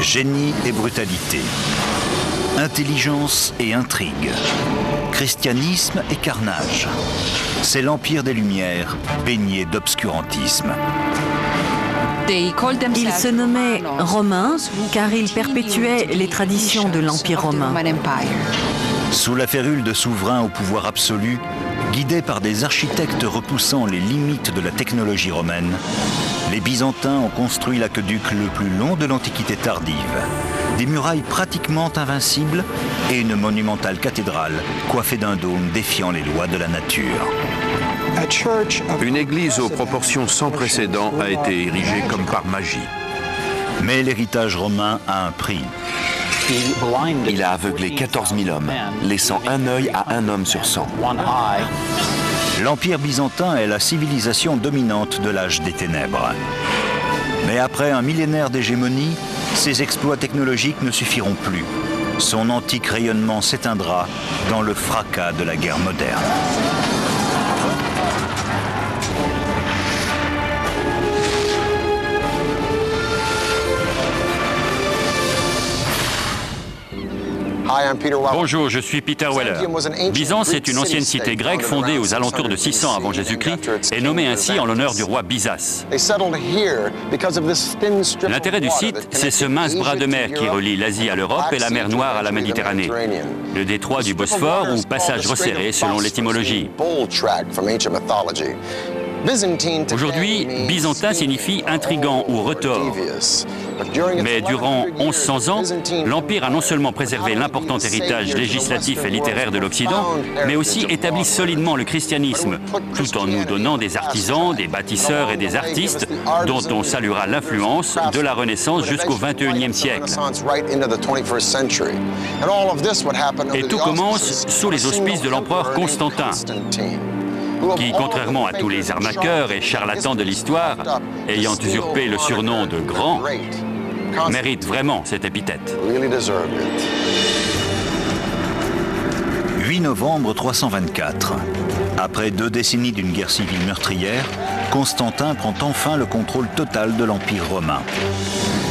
Génie et brutalité, intelligence et intrigue, christianisme et carnage. C'est l'Empire des Lumières, baigné d'obscurantisme. Ils se nommaient Romains car ils perpétuaient les traditions de l'Empire romain. Sous la férule de souverains au pouvoir absolu, guidés par des architectes repoussant les limites de la technologie romaine, les Byzantins ont construit l'aqueduc le plus long de l'Antiquité tardive, des murailles pratiquement invincibles et une monumentale cathédrale coiffée d'un dôme défiant les lois de la nature. Une église aux proportions sans précédent a été érigée comme par magie. Mais l'héritage romain a un prix. Il a aveuglé 14 000 hommes, laissant un œil à un homme sur 100. L'Empire byzantin est la civilisation dominante de l'âge des ténèbres. Mais après un millénaire d'hégémonie, ses exploits technologiques ne suffiront plus. Son antique rayonnement s'éteindra dans le fracas de la guerre moderne. Bonjour, je suis Peter Weller. Byzance est une ancienne cité grecque fondée aux alentours de 600 avant Jésus-Christ et nommée ainsi en l'honneur du roi Byzas. L'intérêt du site, c'est ce mince bras de mer qui relie l'Asie à l'Europe et la mer Noire à la Méditerranée. Le détroit du Bosphore ou passage resserré selon l'étymologie. Aujourd'hui, byzantin signifie intrigant ou retors. Mais durant 1100 ans, l'Empire a non seulement préservé l'important héritage législatif et littéraire de l'Occident, mais aussi établi solidement le christianisme, tout en nous donnant des artisans, des bâtisseurs et des artistes dont on saluera l'influence de la Renaissance jusqu'au XXIe siècle. Et tout commence sous les auspices de l'empereur Constantin, qui, contrairement à tous les arnaqueurs et charlatans de l'histoire, ayant usurpé le surnom de Grand, mérite vraiment cette épithète. 8 novembre 324. Après 2 décennies d'une guerre civile meurtrière, Constantin prend enfin le contrôle total de l'Empire romain.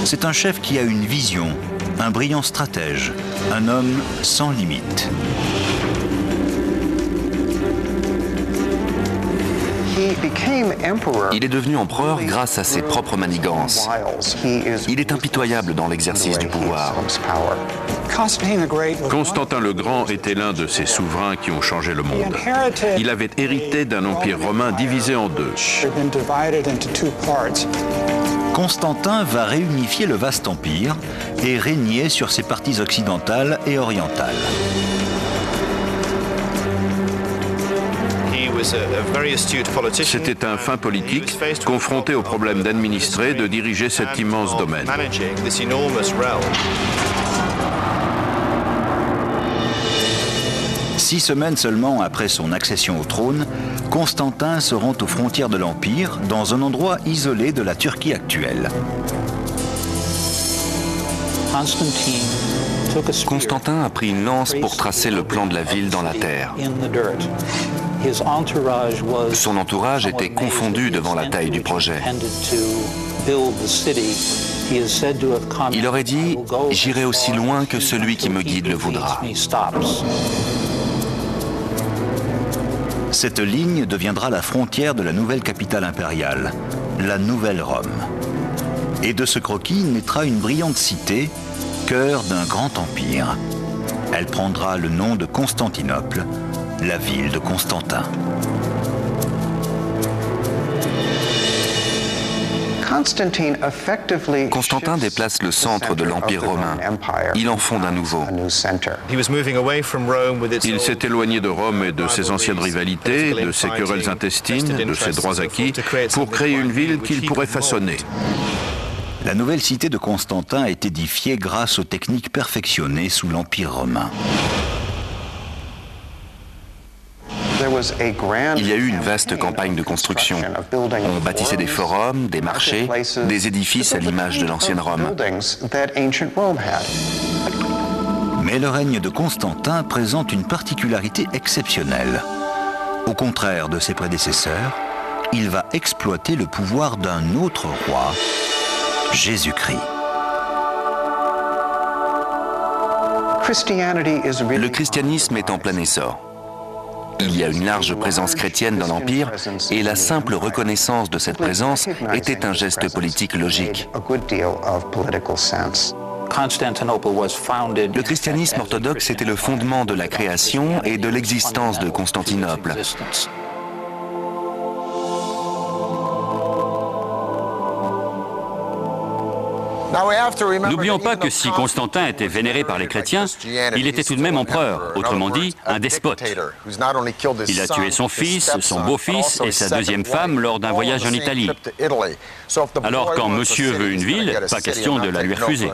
C'est un chef qui a une vision, un brillant stratège, un homme sans limite. Il est devenu empereur grâce à ses propres manigances. Il est impitoyable dans l'exercice du pouvoir. Constantin le Grand était l'un de ces souverains qui ont changé le monde. Il avait hérité d'un empire romain divisé en deux. Constantin va réunifier le vaste empire et régner sur ses parties occidentales et orientales. C'était un fin politique, confronté au problème d'administrer, de diriger cet immense domaine. 6 semaines seulement après son accession au trône, Constantin se rend aux frontières de l'Empire, dans un endroit isolé de la Turquie actuelle. Constantin a pris une lance pour tracer le plan de la ville dans la terre. Son entourage était confondu devant la taille du projet. Il aurait dit « J'irai aussi loin que celui qui me guide le voudra ». Cette ligne deviendra la frontière de la nouvelle capitale impériale, la Nouvelle Rome. Et de ce croquis naîtra une brillante cité, cœur d'un grand empire. Elle prendra le nom de Constantinople, la ville de Constantin. Constantin déplace le centre de l'Empire romain. Il en fonde un nouveau. Il s'est éloigné de Rome et de ses anciennes rivalités, de ses querelles intestines, de ses droits acquis, pour créer une ville qu'il pourrait façonner. La nouvelle cité de Constantin est édifiée grâce aux techniques perfectionnées sous l'Empire romain. Il y a eu une vaste campagne de construction. On bâtissait des forums, des marchés, des édifices à l'image de l'ancienne Rome. Mais le règne de Constantin présente une particularité exceptionnelle. Au contraire de ses prédécesseurs, il va exploiter le pouvoir d'un autre roi, Jésus-Christ. Le christianisme est en plein essor. Il y a une large présence chrétienne dans l'Empire et la simple reconnaissance de cette présence était un geste politique logique. Le christianisme orthodoxe était le fondement de la création et de l'existence de Constantinople. N'oublions pas que si Constantin était vénéré par les chrétiens, il était tout de même empereur, autrement dit, un despote. Il a tué son fils, son beau-fils et sa deuxième femme lors d'un voyage en Italie. Alors quand monsieur veut une ville, pas question de la lui refuser.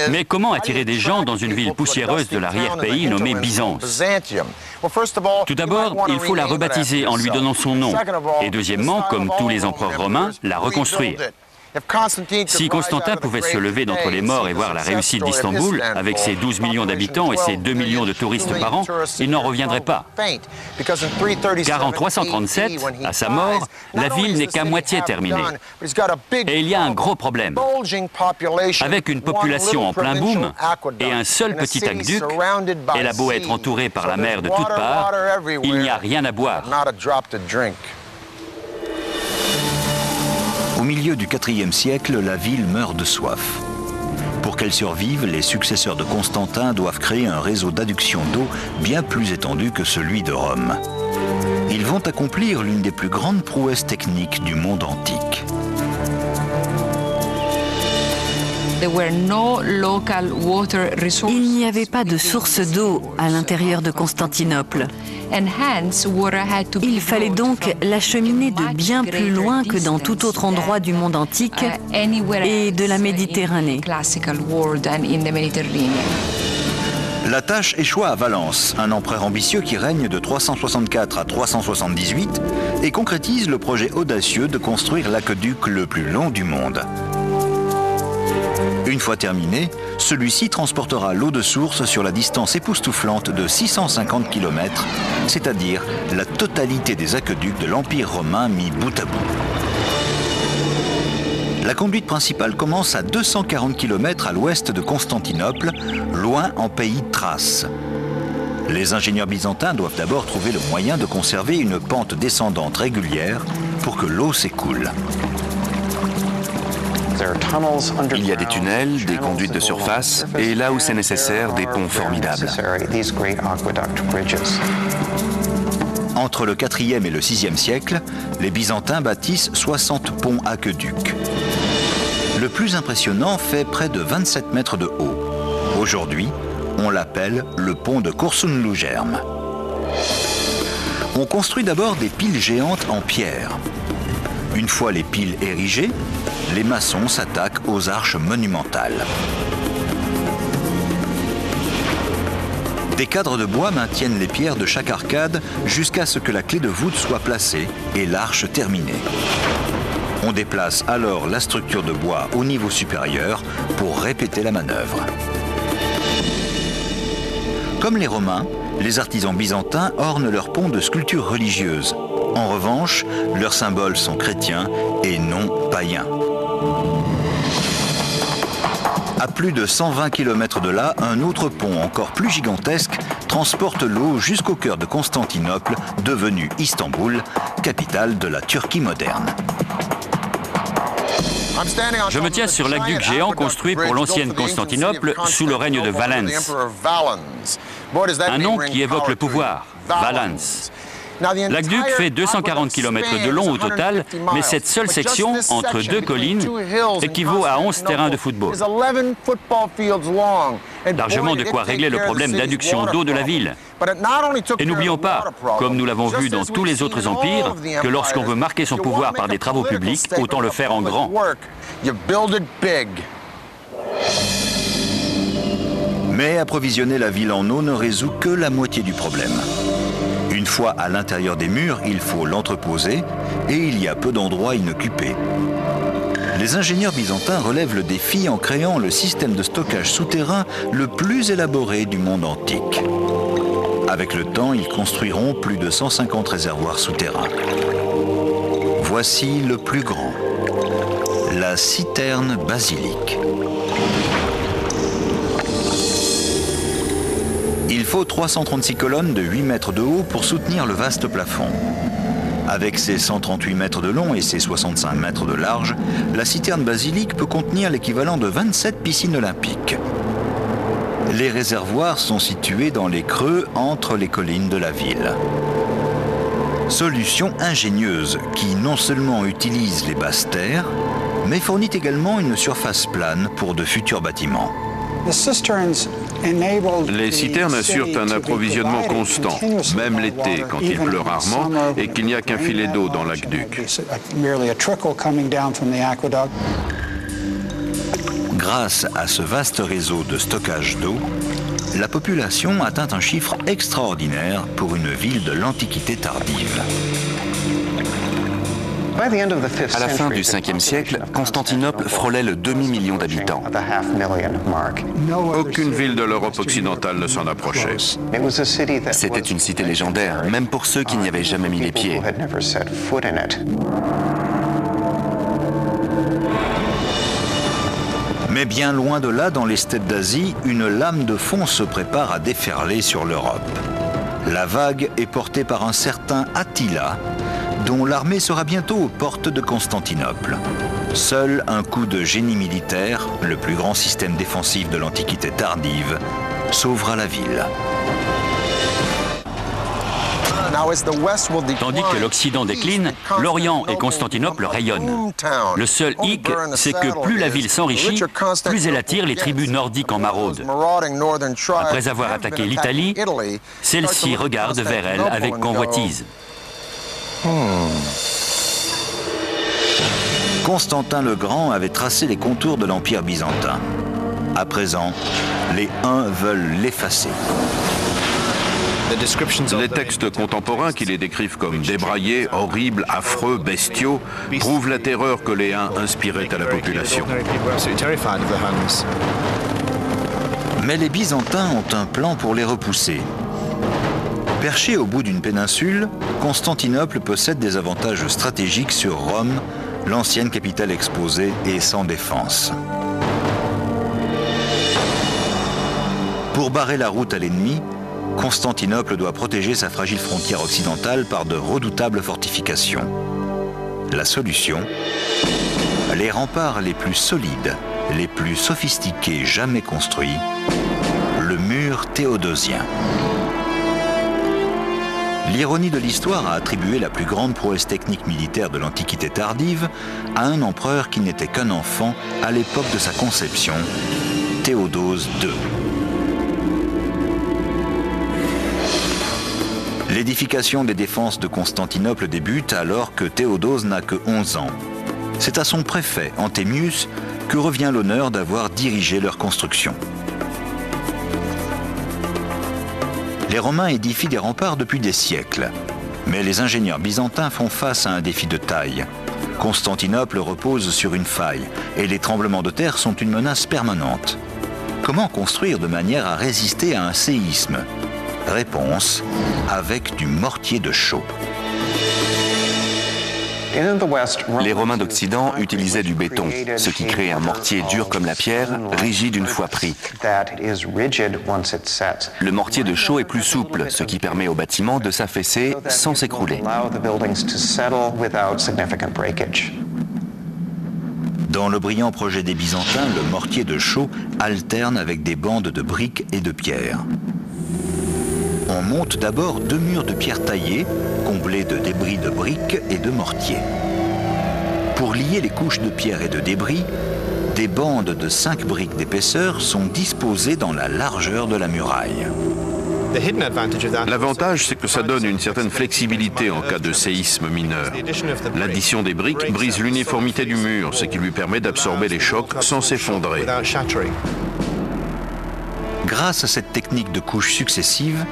Mais comment attirer des gens dans une ville poussiéreuse de l'arrière-pays nommée Byzance? Tout d'abord, il faut la rebaptiser en lui donnant son nom. Et deuxièmement, comme tous les empereurs romains, la reconstruire. Si Constantin pouvait se lever d'entre les morts et voir la réussite d'Istanbul, avec ses 12 millions d'habitants et ses 2 millions de touristes par an, il n'en reviendrait pas. Car en 337, à sa mort, la ville n'est qu'à moitié terminée. Et il y a un gros problème. Avec une population en plein boom et un seul petit aqueduc, elle a beau être entourée par la mer de toutes parts, il n'y a rien à boire. Au milieu du IVe siècle, la ville meurt de soif. Pour qu'elle survive, les successeurs de Constantin doivent créer un réseau d'adduction d'eau bien plus étendu que celui de Rome. Ils vont accomplir l'une des plus grandes prouesses techniques du monde antique. Il n'y avait pas de source d'eau à l'intérieur de Constantinople. Il fallait donc l'acheminer de bien plus loin que dans tout autre endroit du monde antique et de la Méditerranée. La tâche échoua à Valence, un empereur ambitieux qui règne de 364 à 378 et concrétise le projet audacieux de construire l'aqueduc le plus long du monde. Une fois terminé, celui-ci transportera l'eau de source sur la distance époustouflante de 650 km, c'est-à-dire la totalité des aqueducs de l'Empire romain mis bout à bout. La conduite principale commence à 240 km à l'ouest de Constantinople, loin en pays thrace. Les ingénieurs byzantins doivent d'abord trouver le moyen de conserver une pente descendante régulière pour que l'eau s'écoule. Il y a des tunnels, des conduites de surface et là où c'est nécessaire, des ponts formidables. Entre le IVe et le VIe siècle, les Byzantins bâtissent 60 ponts aqueducs. Le plus impressionnant fait près de 27 mètres de haut. Aujourd'hui, on l'appelle le pont de Korsunlugerm. On construit d'abord des piles géantes en pierre. Une fois les piles érigées, les maçons s'attaquent aux arches monumentales. Des cadres de bois maintiennent les pierres de chaque arcade jusqu'à ce que la clé de voûte soit placée et l'arche terminée. On déplace alors la structure de bois au niveau supérieur pour répéter la manœuvre. Comme les Romains, les artisans byzantins ornent leurs ponts de sculptures religieuses. En revanche, leurs symboles sont chrétiens et non païens. À plus de 120 km de là, un autre pont encore plus gigantesque transporte l'eau jusqu'au cœur de Constantinople, devenue Istanbul, capitale de la Turquie moderne. Je me tiens sur l'aqueduc géant construit pour l'ancienne Constantinople sous le règne de Valens. Un nom qui évoque le pouvoir, Valens. L'aqueduc fait 240 km de long au total, mais cette seule section, entre deux collines, équivaut à 11 terrains de football. Largement de quoi régler le problème d'adduction d'eau de la ville. Et n'oublions pas, comme nous l'avons vu dans tous les autres empires, que lorsqu'on veut marquer son pouvoir par des travaux publics, autant le faire en grand. Mais approvisionner la ville en eau ne résout que la moitié du problème. Une fois à l'intérieur des murs, il faut l'entreposer et il y a peu d'endroits inoccupés. Les ingénieurs byzantins relèvent le défi en créant le système de stockage souterrain le plus élaboré du monde antique. Avec le temps, ils construiront plus de 150 réservoirs souterrains. Voici le plus grand, la citerne basilique. faut 336 colonnes de 8 mètres de haut pour soutenir le vaste plafond. Avec ses 138 mètres de long et ses 65 mètres de large, la citerne basilique peut contenir l'équivalent de 27 piscines olympiques. Les réservoirs sont situés dans les creux entre les collines de la ville. Solution ingénieuse qui non seulement utilise les basses terres, mais fournit également une surface plane pour de futurs bâtiments. Les citernes assurent un approvisionnement constant, même l'été quand il pleut rarement et qu'il n'y a qu'un filet d'eau dans l'aqueduc. Grâce à ce vaste réseau de stockage d'eau, la population atteint un chiffre extraordinaire pour une ville de l'Antiquité tardive. À la fin du 5e siècle, Constantinople frôlait le demi-million d'habitants. Aucune ville de l'Europe occidentale ne s'en approchait. C'était une cité légendaire, même pour ceux qui n'y avaient jamais mis les pieds. Mais bien loin de là, dans les steppes d'Asie, une lame de fond se prépare à déferler sur l'Europe. La vague est portée par un certain Attila, dont l'armée sera bientôt aux portes de Constantinople. Seul un coup de génie militaire, le plus grand système défensif de l'Antiquité tardive, sauvera la ville. Tandis que l'Occident décline, l'Orient et Constantinople rayonnent. Le seul hic, c'est que plus la ville s'enrichit, plus elle attire les tribus nordiques en maraude. Après avoir attaqué l'Italie, celle-ci regarde vers elle avec convoitise. Constantin le Grand avait tracé les contours de l'Empire byzantin. À présent, les Huns veulent l'effacer. Les textes contemporains qui les décrivent comme débraillés, horribles, affreux, bestiaux, prouvent la terreur que les Huns inspiraient à la population. Mais les Byzantins ont un plan pour les repousser. Perché au bout d'une péninsule, Constantinople possède des avantages stratégiques sur Rome, l'ancienne capitale exposée et sans défense. Pour barrer la route à l'ennemi, Constantinople doit protéger sa fragile frontière occidentale par de redoutables fortifications. La solution ? Les remparts les plus solides, les plus sophistiqués jamais construits, le mur théodosien. L'ironie de l'histoire a attribué la plus grande prouesse technique militaire de l'Antiquité tardive à un empereur qui n'était qu'un enfant à l'époque de sa conception, Théodose II. L'édification des défenses de Constantinople débute alors que Théodose n'a que 11 ans. C'est à son préfet, Antémius, que revient l'honneur d'avoir dirigé leur construction. Les Romains édifient des remparts depuis des siècles, mais les ingénieurs byzantins font face à un défi de taille. Constantinople repose sur une faille et les tremblements de terre sont une menace permanente. Comment construire de manière à résister à un séisme ? Réponse, avec du mortier de chaux. Les Romains d'Occident utilisaient du béton, ce qui crée un mortier dur comme la pierre, rigide une fois pris. Le mortier de chaux est plus souple, ce qui permet au bâtiment de s'affaisser sans s'écrouler. Dans le brillant projet des Byzantins, le mortier de chaux alterne avec des bandes de briques et de pierres. On monte d'abord 2 murs de pierre taillée, comblés de débris de briques et de mortier. Pour lier les couches de pierre et de débris, des bandes de 5 briques d'épaisseur sont disposées dans la largeur de la muraille. L'avantage, c'est que ça donne une certaine flexibilité en cas de séisme mineur. L'addition des briques brise l'uniformité du mur, ce qui lui permet d'absorber les chocs sans s'effondrer. Grâce à cette technique de couches successives,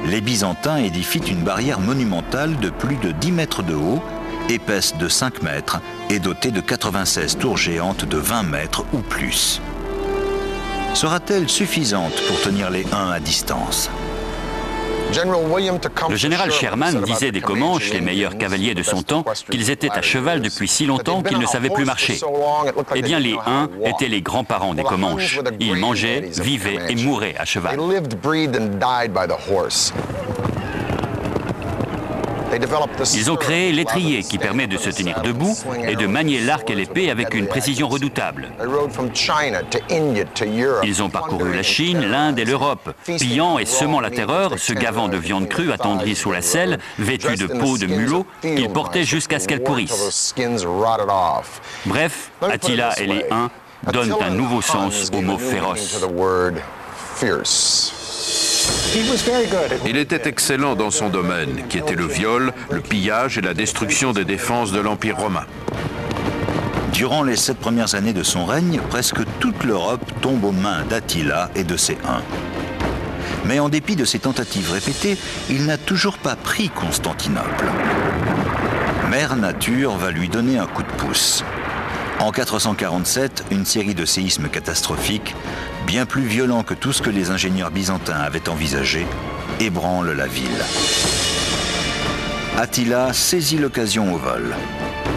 les Byzantins édifient une barrière monumentale de plus de 10 mètres de haut, épaisse de 5 mètres et dotée de 96 tours géantes de 20 mètres ou plus. Sera-t-elle suffisante pour tenir les Huns à distance ? Le général Sherman disait des Comanches, les meilleurs cavaliers de son temps, qu'ils étaient à cheval depuis si longtemps qu'ils ne savaient plus marcher. Eh bien, les Huns étaient les grands-parents des Comanches. Ils mangeaient, vivaient et mouraient à cheval. Ils ont créé l'étrier qui permet de se tenir debout et de manier l'arc et l'épée avec une précision redoutable. Ils ont parcouru la Chine, l'Inde et l'Europe, pillant et semant la terreur, se gavant de viande crue attendrie sous la selle, vêtus de peau de mulot, qu'ils portaient jusqu'à ce qu'elle pourrisse. Bref, Attila et les Huns donnent un nouveau sens au mot féroce. Il était excellent dans son domaine, qui était le viol, le pillage et la destruction des défenses de l'Empire romain. Durant les 7 premières années de son règne, presque toute l'Europe tombe aux mains d'Attila et de ses Huns. Mais en dépit de ses tentatives répétées, il n'a toujours pas pris Constantinople. Mère Nature va lui donner un coup de pouce. En 447, une série de séismes catastrophiques, bien plus violents que tout ce que les ingénieurs byzantins avaient envisagé, ébranlent la ville. Attila saisit l'occasion au vol.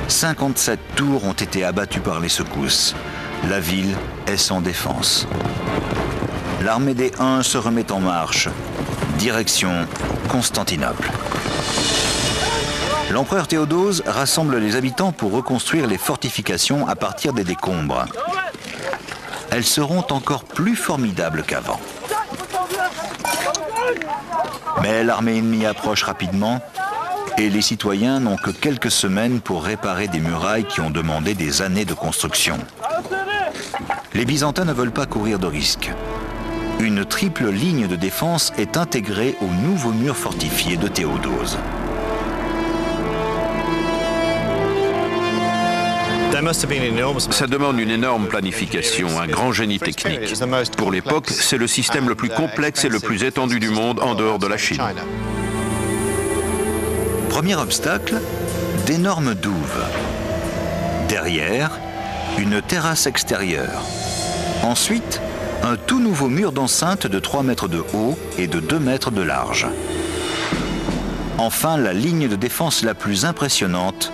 57 tours ont été abattues par les secousses. La ville est sans défense. L'armée des Huns se remet en marche. Direction Constantinople. L'empereur Théodose rassemble les habitants pour reconstruire les fortifications à partir des décombres. Elles seront encore plus formidables qu'avant. Mais l'armée ennemie approche rapidement et les citoyens n'ont que quelques semaines pour réparer des murailles qui ont demandé des années de construction. Les Byzantins ne veulent pas courir de risques. Une triple ligne de défense est intégrée au nouveau mur fortifié de Théodose. Ça demande une énorme planification, un grand génie technique. Pour l'époque, c'est le système le plus complexe et le plus étendu du monde en dehors de la Chine. Premier obstacle, d'énormes douves. Derrière, une terrasse extérieure. Ensuite, un tout nouveau mur d'enceinte de 3 mètres de haut et de 2 mètres de large. Enfin, la ligne de défense la plus impressionnante,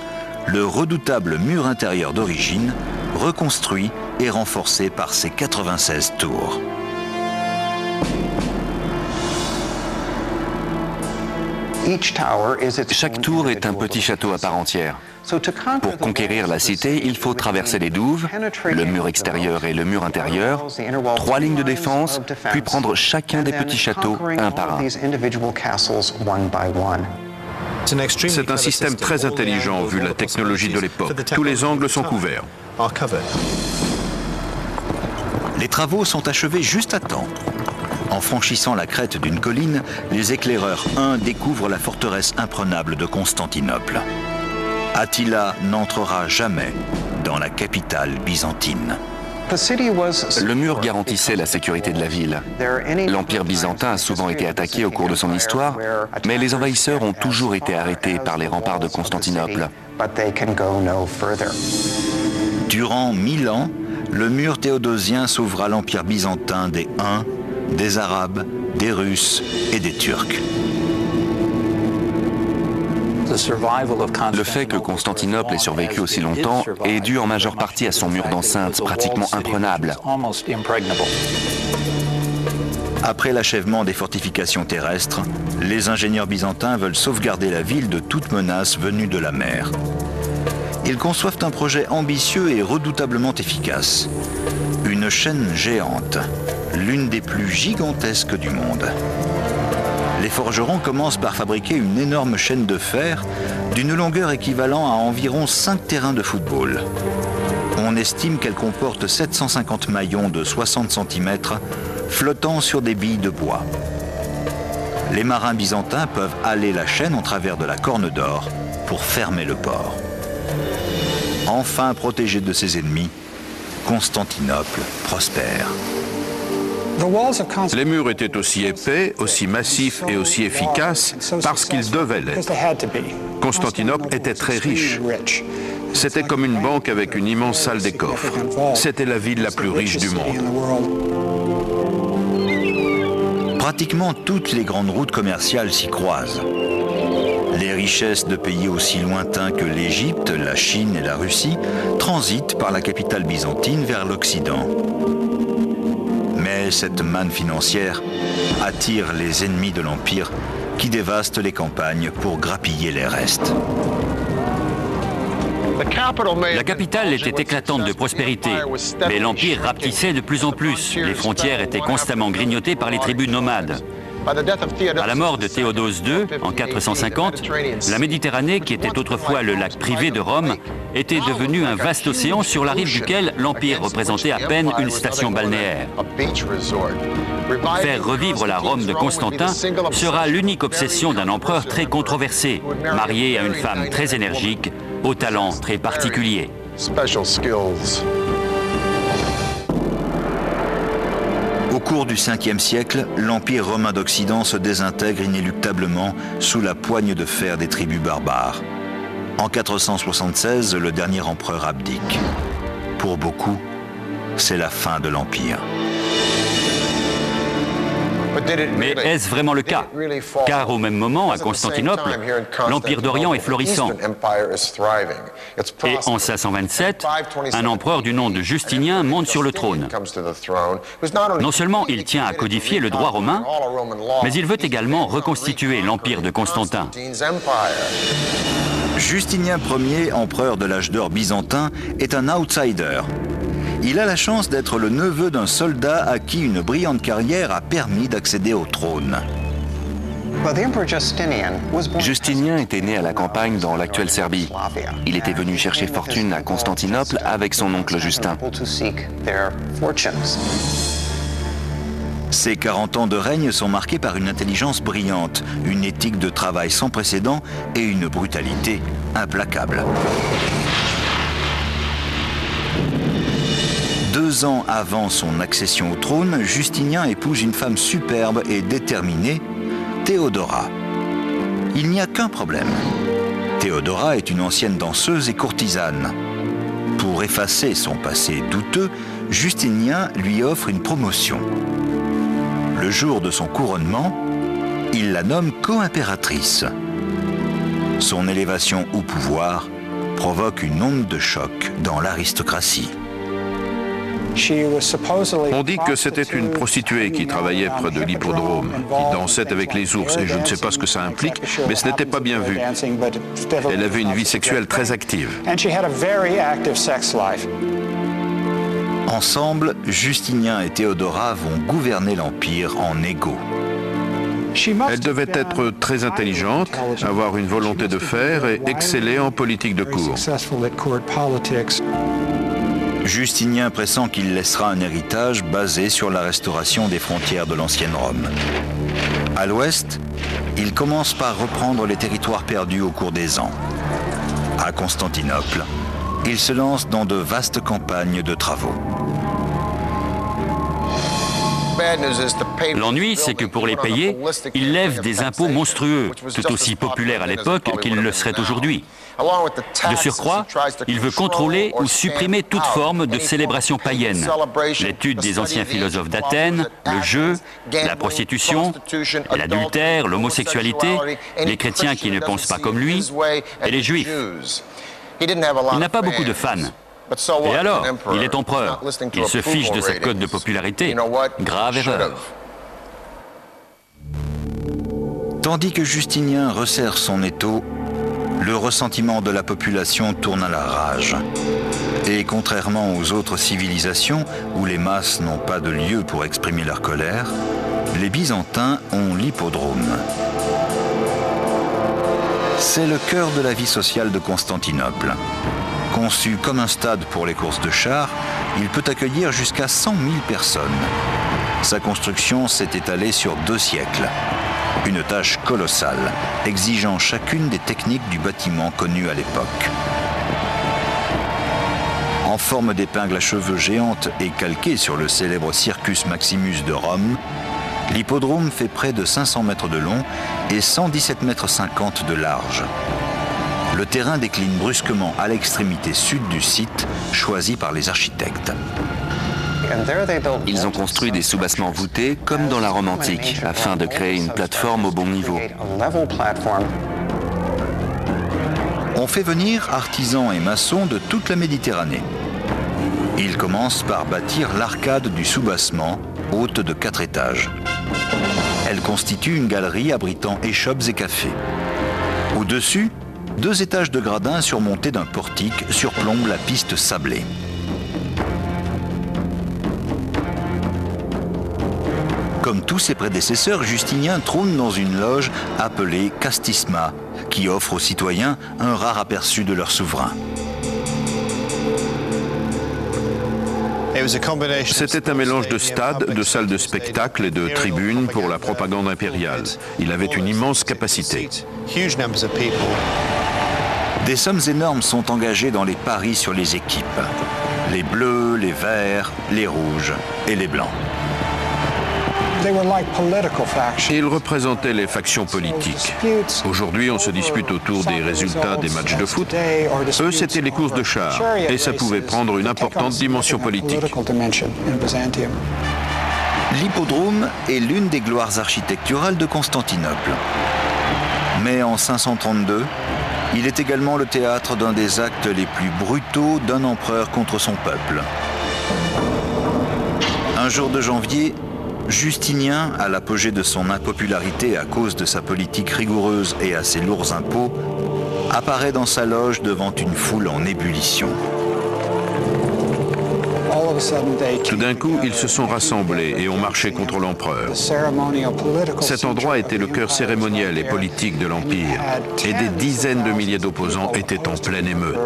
le redoutable mur intérieur d'origine, reconstruit et renforcé par ses 96 tours. Chaque tour est un petit château à part entière. Pour conquérir la cité, il faut traverser les douves, le mur extérieur et le mur intérieur, 3 lignes de défense, puis prendre chacun des petits châteaux un par un. C'est un système très intelligent vu la technologie de l'époque. Tous les angles sont couverts. Les travaux sont achevés juste à temps. En franchissant la crête d'une colline, les éclaireurs Huns découvrent la forteresse imprenable de Constantinople. Attila n'entrera jamais dans la capitale byzantine. Le mur garantissait la sécurité de la ville. L'Empire byzantin a souvent été attaqué au cours de son histoire, mais les envahisseurs ont toujours été arrêtés par les remparts de Constantinople. Durant 1000 ans, le mur théodosien s'ouvre à l'Empire byzantin des Huns, des Arabes, des Russes et des Turcs. Le fait que Constantinople ait survécu aussi longtemps est dû en majeure partie à son mur d'enceinte pratiquement imprenable. Après l'achèvement des fortifications terrestres, les ingénieurs byzantins veulent sauvegarder la ville de toute menace venue de la mer. Ils conçoivent un projet ambitieux et redoutablement efficace. Une chaîne géante, l'une des plus gigantesques du monde. Les forgerons commencent par fabriquer une énorme chaîne de fer d'une longueur équivalent à environ 5 terrains de football. On estime qu'elle comporte 750 maillons de 60 cm flottant sur des billes de bois. Les marins byzantins peuvent haler la chaîne en travers de la Corne d'Or pour fermer le port. Enfin protégé de ses ennemis, Constantinople prospère. Les murs étaient aussi épais, aussi massifs et aussi efficaces parce qu'ils devaient l'être. Constantinople était très riche. C'était comme une banque avec une immense salle des coffres. C'était la ville la plus riche du monde. Pratiquement toutes les grandes routes commerciales s'y croisent. Les richesses de pays aussi lointains que l'Égypte, la Chine et la Russie transitent par la capitale byzantine vers l'Occident. Mais cette manne financière attire les ennemis de l'Empire qui dévastent les campagnes pour grappiller les restes. La capitale était éclatante de prospérité, mais l'Empire rapetissait de plus en plus. Les frontières étaient constamment grignotées par les tribus nomades. À la mort de Théodose II, en 450, la Méditerranée, qui était autrefois le lac privé de Rome, était devenue un vaste océan sur la rive duquel l'Empire représentait à peine une station balnéaire. Faire revivre la Rome de Constantin sera l'unique obsession d'un empereur très controversé, marié à une femme très énergique, au talent très particulier. Au cours du 5e siècle, l'Empire romain d'Occident se désintègre inéluctablement sous la poigne de fer des tribus barbares. En 476, le dernier empereur abdique. Pour beaucoup, c'est la fin de l'Empire. Mais est-ce vraiment le cas? Car au même moment, à Constantinople, l'Empire d'Orient est florissant. Et en 527, un empereur du nom de Justinien monte sur le trône. Non seulement il tient à codifier le droit romain, mais il veut également reconstituer l'Empire de Constantin. Justinien Ier, empereur de l'âge d'or byzantin, est un outsider. Il a la chance d'être le neveu d'un soldat à qui une brillante carrière a permis d'accéder au trône. Justinien était né à la campagne dans l'actuelle Serbie. Il était venu chercher fortune à Constantinople avec son oncle Justin. Ses 40 ans de règne sont marqués par une intelligence brillante, une éthique de travail sans précédent et une brutalité implacable. 2 ans avant son accession au trône, Justinien épouse une femme superbe et déterminée, Théodora. Il n'y a qu'un problème. Théodora est une ancienne danseuse et courtisane. Pour effacer son passé douteux, Justinien lui offre une promotion. Le jour de son couronnement, il la nomme co-impératrice. Son élévation au pouvoir provoque une onde de choc dans l'aristocratie. On dit que c'était une prostituée qui travaillait près de l'hippodrome, qui dansait avec les ours, et je ne sais pas ce que ça implique, mais ce n'était pas bien vu. Elle avait une vie sexuelle très active. Ensemble, Justinien et Théodora vont gouverner l'Empire en égaux. Elle devait être très intelligente, avoir une volonté de faire et exceller en politique de cour. Justinien pressent qu'il laissera un héritage basé sur la restauration des frontières de l'ancienne Rome. À l'ouest, il commence par reprendre les territoires perdus au cours des ans. À Constantinople, il se lance dans de vastes campagnes de travaux. L'ennui, c'est que pour les payer, il lève des impôts monstrueux, tout aussi populaires à l'époque qu'ils le seraient aujourd'hui. De surcroît, il veut contrôler ou supprimer toute forme de célébration païenne. L'étude des anciens philosophes d'Athènes, le jeu, la prostitution, l'adultère, l'homosexualité, les chrétiens qui ne pensent pas comme lui, et les juifs. Il n'a pas beaucoup de fans. Et alors, il est empereur. Il se fiche de cette cote de popularité. Grave erreur. Tandis que Justinien resserre son étau, le ressentiment de la population tourne à la rage. Et contrairement aux autres civilisations, où les masses n'ont pas de lieu pour exprimer leur colère, les Byzantins ont l'hippodrome. C'est le cœur de la vie sociale de Constantinople. Conçu comme un stade pour les courses de chars, il peut accueillir jusqu'à 100 000 personnes. Sa construction s'est étalée sur 2 siècles. Une tâche colossale, exigeant chacune des techniques du bâtiment connues à l'époque. En forme d'épingle à cheveux géante et calquée sur le célèbre Circus Maximus de Rome, l'hippodrome fait près de 500 mètres de long et 117,50 mètres de large. Le terrain décline brusquement à l'extrémité sud du site, choisi par les architectes. Ils ont construit des soubassements voûtés comme dans la Rome antique, afin de créer une plateforme au bon niveau. On fait venir artisans et maçons de toute la Méditerranée. Ils commencent par bâtir l'arcade du soubassement, haute de 4 étages. Elle constitue une galerie abritant échoppes et cafés. Au-dessus, 2 étages de gradins surmontés d'un portique surplombent la piste sablée. Comme tous ses prédécesseurs, Justinien trône dans une loge appelée Castisma, qui offre aux citoyens un rare aperçu de leur souverain. C'était un mélange de stades, de salles de spectacle et de tribunes pour la propagande impériale. Il avait une immense capacité. Des sommes énormes sont engagées dans les paris sur les équipes. Les bleus, les verts, les rouges et les blancs. Ils représentaient les factions politiques. Aujourd'hui, on se dispute autour des résultats des matchs de foot. Eux, c'était les courses de chars, et ça pouvait prendre une importante dimension politique. L'hippodrome est l'une des gloires architecturales de Constantinople. Mais en 532, il est également le théâtre d'un des actes les plus brutaux d'un empereur contre son peuple. Un jour de janvier, Justinien, à l'apogée de son impopularité à cause de sa politique rigoureuse et à ses lourds impôts, apparaît dans sa loge devant une foule en ébullition. Tout d'un coup, ils se sont rassemblés et ont marché contre l'empereur. Cet endroit était le cœur cérémoniel et politique de l'Empire, et des dizaines de milliers d'opposants étaient en pleine émeute.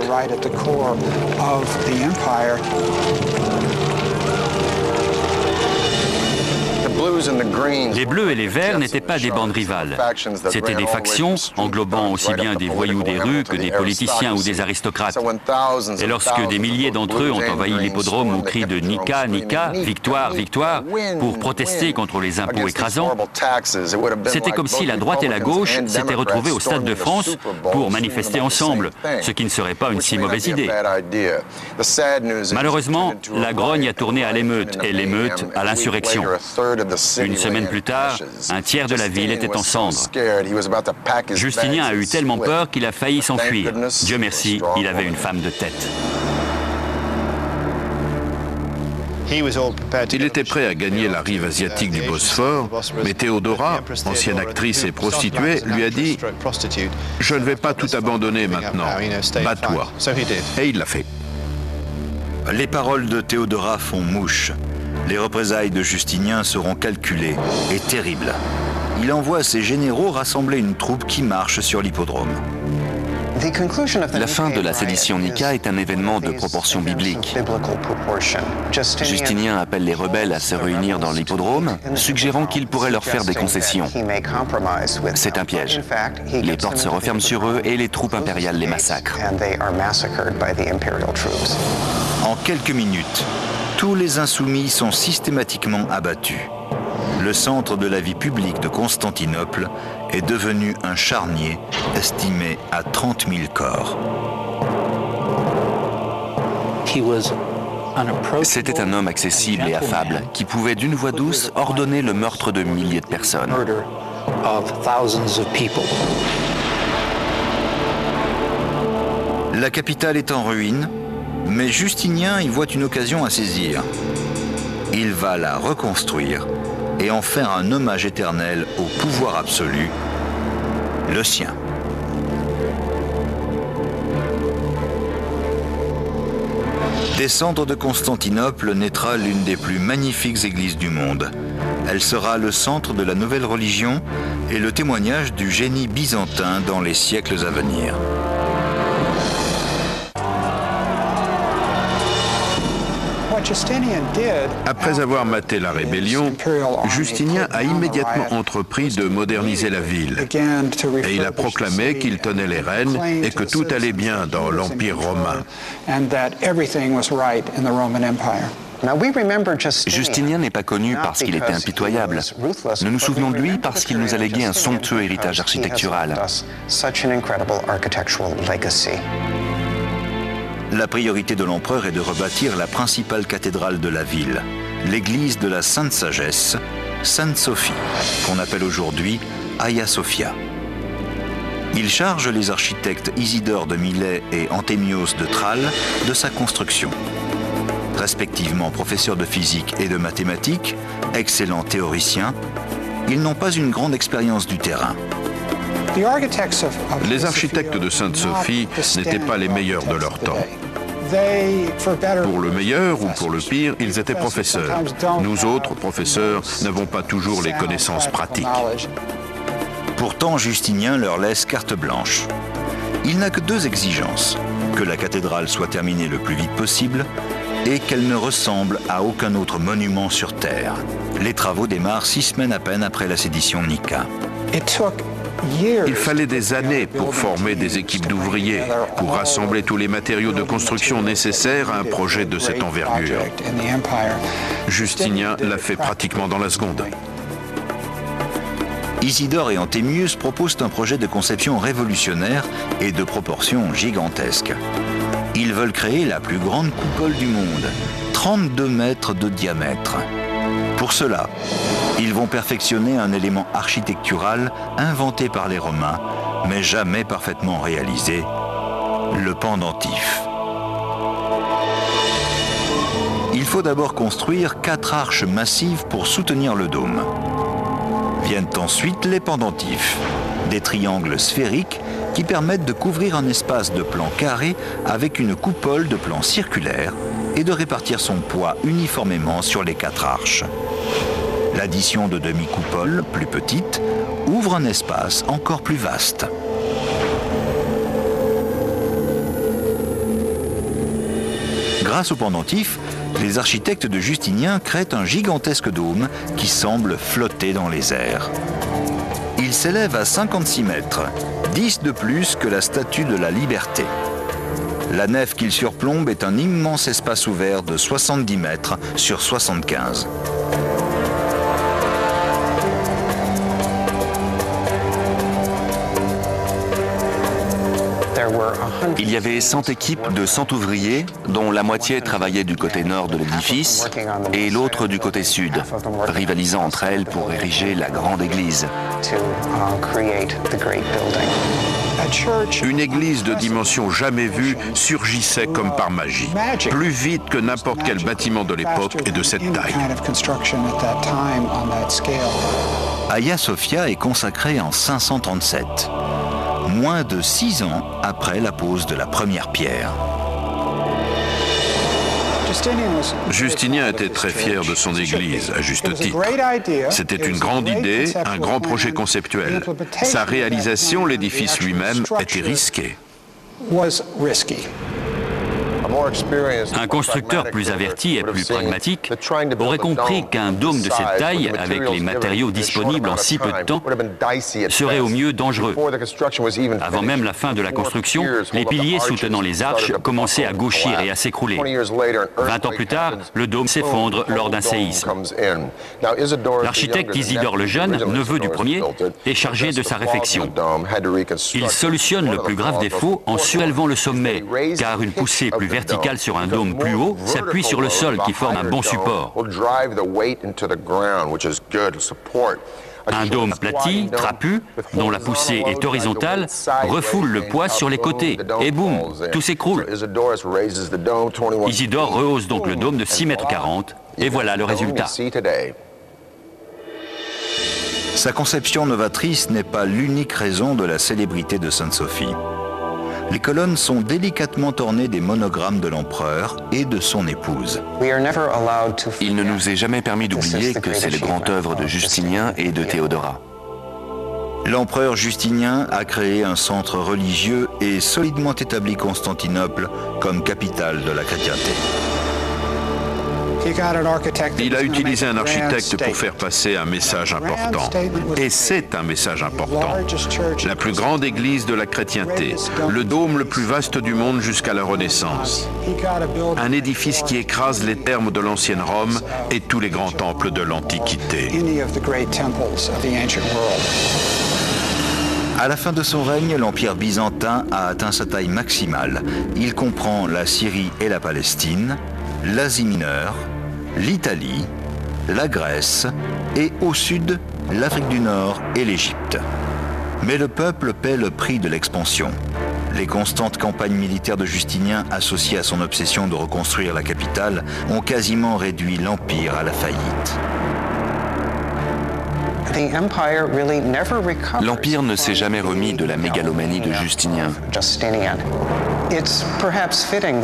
Les bleus et les verts n'étaient pas des bandes rivales. C'étaient des factions englobant aussi bien des voyous des rues que des politiciens ou des aristocrates. Et lorsque des milliers d'entre eux ont envahi l'hippodrome au cri de « Nika, Nika, victoire, victoire » pour protester contre les impôts écrasants, c'était comme si la droite et la gauche s'étaient retrouvées au Stade de France pour manifester ensemble, ce qui ne serait pas une si mauvaise idée. Malheureusement, la grogne a tourné à l'émeute et l'émeute à l'insurrection. Une semaine plus tard, un tiers de la ville était en cendres. Justinien a eu tellement peur qu'il a failli s'enfuir. Dieu merci, il avait une femme de tête. Il était prêt à gagner la rive asiatique du Bosphore, mais Théodora, ancienne actrice et prostituée, lui a dit « Je ne vais pas tout abandonner maintenant, bats-toi ». Et il l'a fait. Les paroles de Théodora font mouche. Les représailles de Justinien seront calculées et terribles. Il envoie ses généraux rassembler une troupe qui marche sur l'hippodrome. La fin de la sédition Nika est un événement de proportion biblique. Justinien appelle les rebelles à se réunir dans l'hippodrome, suggérant qu'il pourrait leur faire des concessions. C'est un piège. Les portes se referment sur eux et les troupes impériales les massacrent. En quelques minutes, tous les insoumis sont systématiquement abattus. Le centre de la vie publique de Constantinople est devenu un charnier estimé à 30 000 corps. C'était un homme accessible et affable qui pouvait d'une voix douce ordonner le meurtre de milliers de personnes. La capitale est en ruine, mais Justinien y voit une occasion à saisir. Il va la reconstruire et en faire un hommage éternel au pouvoir absolu, le sien. Des cendres de Constantinople naîtra l'une des plus magnifiques églises du monde. Elle sera le centre de la nouvelle religion et le témoignage du génie byzantin dans les siècles à venir. Après avoir maté la rébellion, Justinien a immédiatement entrepris de moderniser la ville. Et il a proclamé qu'il tenait les rênes et que tout allait bien dans l'Empire romain. Justinien n'est pas connu parce qu'il était impitoyable. Nous nous souvenons de lui parce qu'il nous a légué un somptueux héritage architectural. La priorité de l'empereur est de rebâtir la principale cathédrale de la ville, l'église de la Sainte Sagesse, Sainte Sophie, qu'on appelle aujourd'hui Hagia Sophia. Il charge les architectes Isidore de Milet et Antémios de Tralles de sa construction. Respectivement professeurs de physique et de mathématiques, excellents théoriciens, ils n'ont pas une grande expérience du terrain. Les architectes de Sainte-Sophie n'étaient pas les meilleurs de leur temps. Pour le meilleur ou pour le pire, ils étaient professeurs. Nous autres, professeurs, n'avons pas toujours les connaissances pratiques. Pourtant, Justinien leur laisse carte blanche. Il n'a que deux exigences, que la cathédrale soit terminée le plus vite possible et qu'elle ne ressemble à aucun autre monument sur Terre. Les travaux démarrent 6 semaines à peine après la sédition de Nika. Il fallait des années pour former des équipes d'ouvriers, pour rassembler tous les matériaux de construction nécessaires à un projet de cette envergure. Justinien l'a fait pratiquement dans la seconde. Isidore et Antémius proposent un projet de conception révolutionnaire et de proportions gigantesques. Ils veulent créer la plus grande coupole du monde, 32 mètres de diamètre. Pour cela, ils vont perfectionner un élément architectural inventé par les Romains, mais jamais parfaitement réalisé, le pendentif. Il faut d'abord construire 4 arches massives pour soutenir le dôme. Viennent ensuite les pendentifs, des triangles sphériques qui permettent de couvrir un espace de plan carré avec une coupole de plan circulaire et de répartir son poids uniformément sur les 4 arches. L'addition de demi-coupoles, plus petites, ouvre un espace encore plus vaste. Grâce au pendentif, les architectes de Justinien créent un gigantesque dôme qui semble flotter dans les airs. Il s'élève à 56 mètres, 10 de plus que la Statue de la Liberté. La nef qu'il surplombe est un immense espace ouvert de 70 mètres sur 75. Il y avait 100 équipes de 100 ouvriers, dont la moitié travaillait du côté nord de l'édifice et l'autre du côté sud, rivalisant entre elles pour ériger la grande église. Une église de dimension jamais vue surgissait comme par magie, plus vite que n'importe quel bâtiment de l'époque et de cette taille. Hagia Sophia est consacrée en 537. Moins de 6 ans après la pose de la première pierre. Justinien était très fier de son église, à juste titre. C'était une grande idée, un grand projet conceptuel. Sa réalisation, l'édifice lui-même, était risqué. Un constructeur plus averti et plus pragmatique aurait compris qu'un dôme de cette taille, avec les matériaux disponibles en si peu de temps, serait au mieux dangereux. Avant même la fin de la construction, les piliers soutenant les arches commençaient à gauchir et à s'écrouler. 20 ans plus tard, le dôme s'effondre lors d'un séisme. L'architecte Isidore le Jeune, neveu du premier, est chargé de sa réfection. Il solutionne le plus grave défaut en surélevant le sommet, car une poussée plus verticale sur un dôme plus haut s'appuie sur le sol qui forme un bon support. Un dôme aplati, trapu, dont la poussée est horizontale, refoule le poids sur les côtés et boum, tout s'écroule. Isidore rehausse donc le dôme de 6,40 mètres et voilà le résultat. Sa conception novatrice n'est pas l'unique raison de la célébrité de Sainte-Sophie. Les colonnes sont délicatement ornées des monogrammes de l'empereur et de son épouse. Il ne nous est jamais permis d'oublier que c'est le grand œuvre de Justinien et de Théodora. L'empereur Justinien a créé un centre religieux et solidement établi Constantinople comme capitale de la chrétienté. Il a utilisé un architecte pour faire passer un message important. Et c'est un message important. La plus grande église de la chrétienté, le dôme le plus vaste du monde jusqu'à la Renaissance. Un édifice qui écrase les thermes de l'ancienne Rome et tous les grands temples de l'Antiquité. À la fin de son règne, l'Empire byzantin a atteint sa taille maximale. Il comprend la Syrie et la Palestine, l'Asie mineure, l'Italie, la Grèce et au sud, l'Afrique du Nord et l'Égypte. Mais le peuple paie le prix de l'expansion. Les constantes campagnes militaires de Justinien, associées à son obsession de reconstruire la capitale, ont quasiment réduit l'Empire à la faillite. L'Empire ne s'est jamais remis de la mégalomanie de Justinien.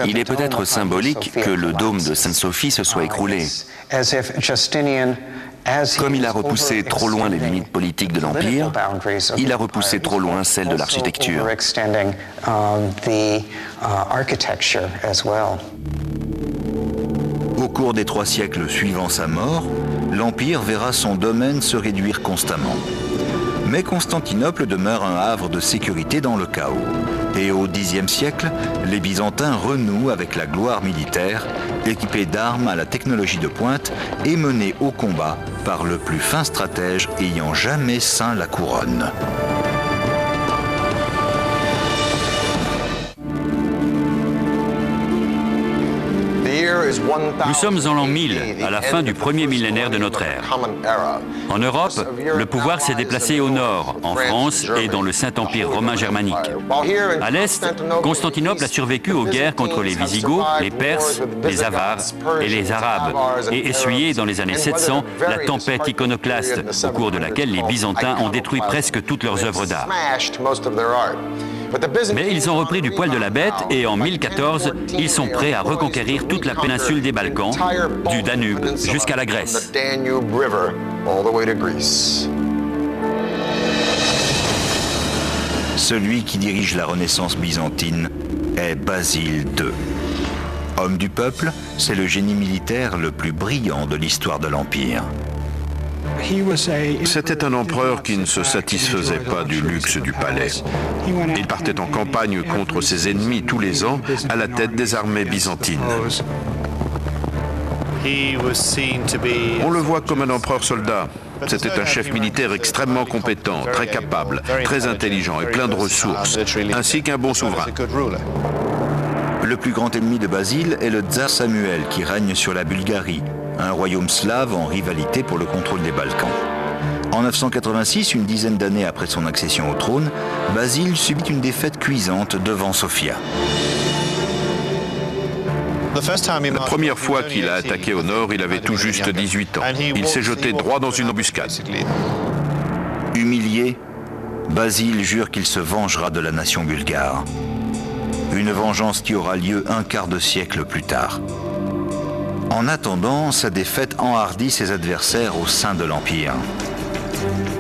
Il est peut-être symbolique que le dôme de Sainte-Sophie se soit écroulé. Comme il a repoussé trop loin les limites politiques de l'Empire, il a repoussé trop loin celles de l'architecture. Au cours des 3 siècles suivant sa mort, l'Empire verra son domaine se réduire constamment. Mais Constantinople demeure un havre de sécurité dans le chaos. Et au Xe siècle, les Byzantins renouent avec la gloire militaire, équipés d'armes à la technologie de pointe et menés au combat par le plus fin stratège ayant jamais ceint la couronne. Nous sommes en l'an 1000, à la fin du premier millénaire de notre ère. En Europe, le pouvoir s'est déplacé au nord, en France et dans le Saint-Empire romain germanique. À l'est, Constantinople a survécu aux guerres contre les Visigoths, les Perses, les Avars et les Arabes, et essuyé dans les années 700 la tempête iconoclaste, au cours de laquelle les Byzantins ont détruit presque toutes leurs œuvres d'art. Mais ils ont repris du poil de la bête et en 1014, ils sont prêts à reconquérir toute la péninsule des Balkans, du Danube jusqu'à la Grèce. Celui qui dirige la Renaissance byzantine est Basile II. Homme du peuple, c'est le génie militaire le plus brillant de l'histoire de l'Empire. C'était un empereur qui ne se satisfaisait pas du luxe du palais. Il partait en campagne contre ses ennemis tous les ans à la tête des armées byzantines. On le voit comme un empereur-soldat. C'était un chef militaire extrêmement compétent, très capable, très intelligent et plein de ressources, ainsi qu'un bon souverain. Le plus grand ennemi de Basile est le tsar Samuel qui règne sur la Bulgarie, un royaume slave en rivalité pour le contrôle des Balkans. En 986, une dizaine d'années après son accession au trône, Basile subit une défaite cuisante devant Sofia. La première fois qu'il a attaqué au nord, il avait tout juste 18 ans. Il s'est jeté droit dans une embuscade. Humilié, Basile jure qu'il se vengera de la nation bulgare. Une vengeance qui aura lieu un quart de siècle plus tard. En attendant, sa défaite enhardit ses adversaires au sein de l'Empire.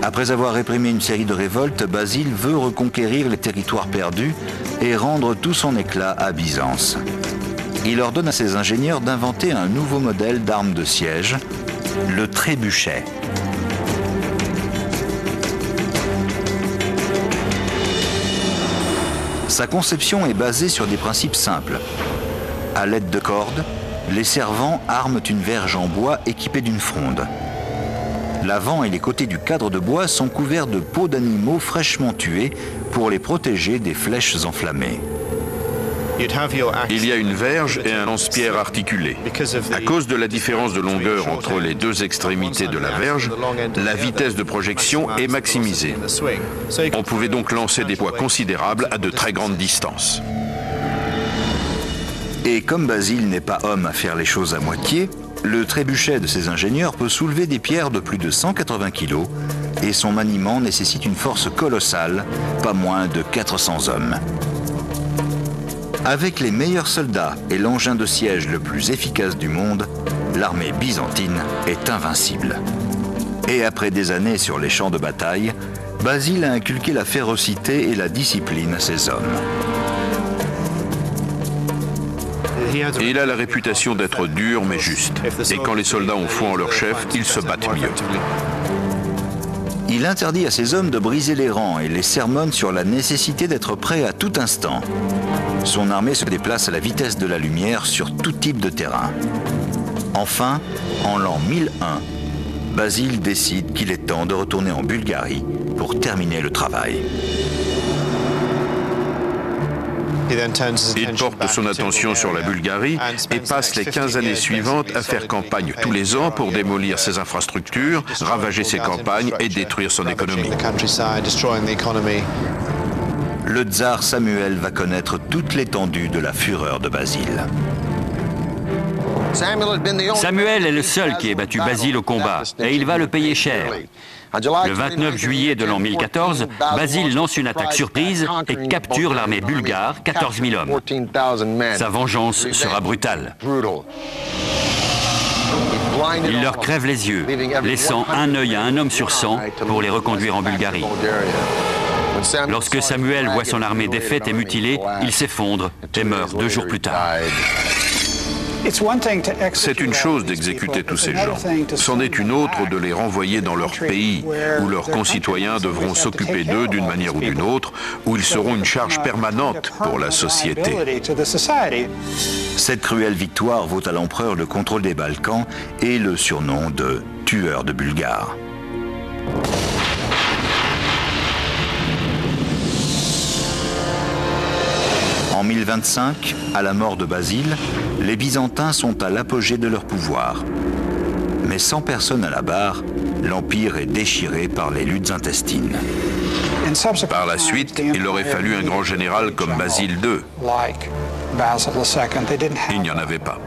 Après avoir réprimé une série de révoltes, Basile veut reconquérir les territoires perdus et rendre tout son éclat à Byzance. Il ordonne à ses ingénieurs d'inventer un nouveau modèle d'arme de siège, le trébuchet. Sa conception est basée sur des principes simples. À l'aide de cordes, les servants arment une verge en bois équipée d'une fronde. L'avant et les côtés du cadre de bois sont couverts de peaux d'animaux fraîchement tués pour les protéger des flèches enflammées. Il y a une verge et un lance-pierre articulé. À cause de la différence de longueur entre les deux extrémités de la verge, la vitesse de projection est maximisée. On pouvait donc lancer des poids considérables à de très grandes distances. Et comme Basile n'est pas homme à faire les choses à moitié, le trébuchet de ses ingénieurs peut soulever des pierres de plus de 180 kg et son maniement nécessite une force colossale, pas moins de 400 hommes. Avec les meilleurs soldats et l'engin de siège le plus efficace du monde, l'armée byzantine est invincible. Et après des années sur les champs de bataille, Basile a inculqué la férocité et la discipline à ses hommes. Il a la réputation d'être dur mais juste. Et quand les soldats ont foi en leur chef, ils se battent mieux. Il interdit à ses hommes de briser les rangs et les sermonne sur la nécessité d'être prêt à tout instant. Son armée se déplace à la vitesse de la lumière sur tout type de terrain. Enfin, en l'an 1001, Basile décide qu'il est temps de retourner en Bulgarie pour terminer le travail. Il porte son attention sur la Bulgarie et passe les 15 années suivantes à faire campagne tous les ans pour démolir ses infrastructures, ravager ses campagnes et détruire son économie. Le tsar Samuel va connaître toute l'étendue de la fureur de Basile. Samuel est le seul qui ait battu Basile au combat, et il va le payer cher. Le 29 juillet de l'an 1014, Basile lance une attaque surprise et capture l'armée bulgare, 14 000 hommes. Sa vengeance sera brutale. Il leur crève les yeux, laissant un œil à un homme sur 100 pour les reconduire en Bulgarie. Lorsque Samuel voit son armée défaite et mutilée, il s'effondre et meurt 2 jours plus tard. C'est une chose d'exécuter tous ces gens. C'en est une autre de les renvoyer dans leur pays, où leurs concitoyens devront s'occuper d'eux d'une manière ou d'une autre, où ils seront une charge permanente pour la société. Cette cruelle victoire vaut à l'empereur le contrôle des Balkans et le surnom de « tueur de Bulgares ». En 1025, à la mort de Basile, les Byzantins sont à l'apogée de leur pouvoir. Mais sans personne à la barre, l'Empire est déchiré par les luttes intestines. Par la suite, il aurait fallu un grand général comme Basile II. Il n'y en avait pas.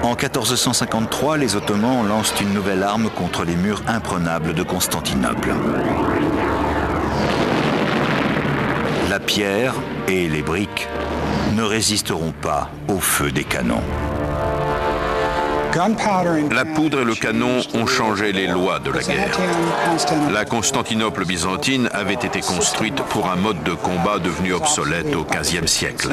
En 1453, les Ottomans lancent une nouvelle arme contre les murs imprenables de Constantinople. La pierre et les briques ne résisteront pas au feu des canons. La poudre et le canon ont changé les lois de la guerre. La Constantinople byzantine avait été construite pour un mode de combat devenu obsolète au XVe siècle.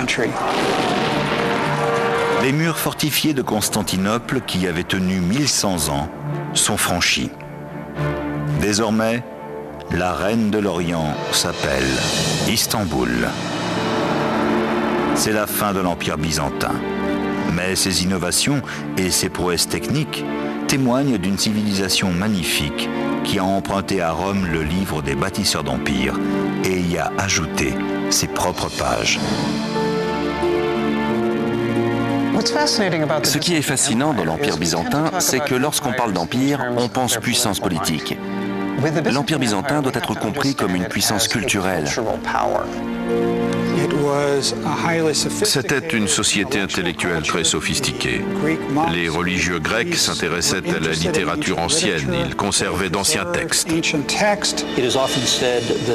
Les murs fortifiés de Constantinople, qui avaient tenu 1100 ans, sont franchis. Désormais, la reine de l'Orient s'appelle Istanbul. C'est la fin de l'Empire byzantin. Mais ses innovations et ses prouesses techniques témoignent d'une civilisation magnifique qui a emprunté à Rome le livre des bâtisseurs d'empire et y a ajouté ses propres pages. Ce qui est fascinant dans l'Empire byzantin, c'est que lorsqu'on parle d'empire, on pense puissance politique. L'Empire byzantin doit être compris comme une puissance culturelle. C'était une société intellectuelle très sophistiquée. Les religieux grecs s'intéressaient à la littérature ancienne. Ils conservaient d'anciens textes.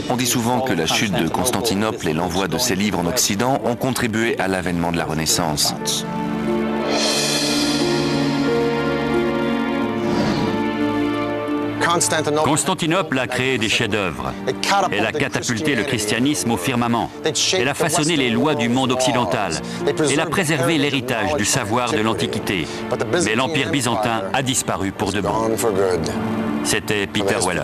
On dit souvent que la chute de Constantinople et l'envoi de ses livres en Occident ont contribué à l'avènement de la Renaissance. Constantinople a créé des chefs-d'œuvre. Elle a catapulté le christianisme au firmament. Elle a façonné les lois du monde occidental. Elle a préservé l'héritage du savoir de l'Antiquité. Mais l'Empire byzantin a disparu pour de bon. C'était Peter Weller.